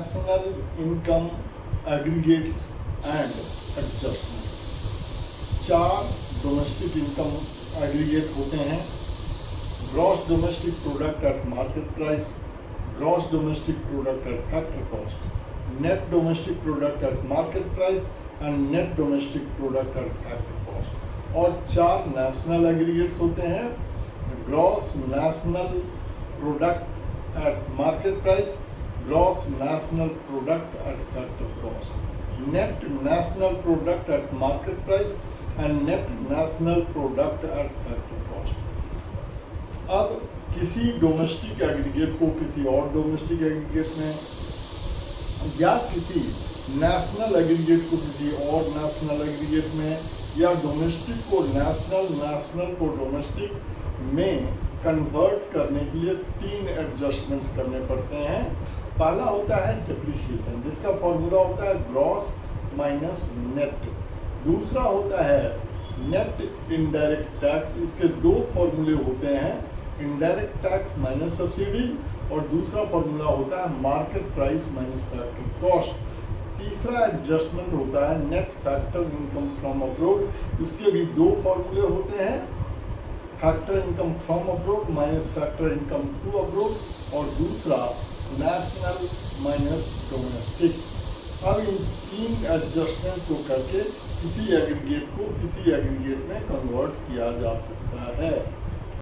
national income aggregates and adjustment। चार domestic income aggregate होते हैं: gross domestic product at market price, gross domestic product at factor cost, net domestic product at market price and net domestic product at factor cost. और चार national aggregates होते हैं: gross national product at market price, gross national product at factor cost, net national product at market price and net national product at factor cost. अब किसी domestic aggregate को किसी और domestic aggregate में या किसी नेशनल एग्रीगेट को किसी और नेशनल एग्रीगेट में या डोमेस्टिक को नेशनल, नेशनल को डोमेस्टिक में कन्वर्ट करने के लिए तीन एडजस्टमेंट्स करने पड़ते हैं। पहला होता है डिप्रिसिएशन, जिसका फॉर्मूला होता है ग्रॉस माइनस नेट। दूसरा होता है नेट इनडायरेक्ट टैक्स, इसके दो फॉर्मूले होते हैं: इनडायरेक्ट टैक्स माइनस सब्सिडी, और दूसरा फॉर्मूला होता है market price minus factor cost. तीसरा एडजस्टमेंट होता है net factor income from abroad, इसके भी दो फॉर्मूले होते हैं: factor income from abroad minus factor income to abroad, और दूसरा नेशनल माइनस डोमेस्टिक। अब इन तीन एडजस्टमेंट को करके किसी एग्रीगेट को किसी एग्रीगेट में कन्वर्ट किया जा सकता है।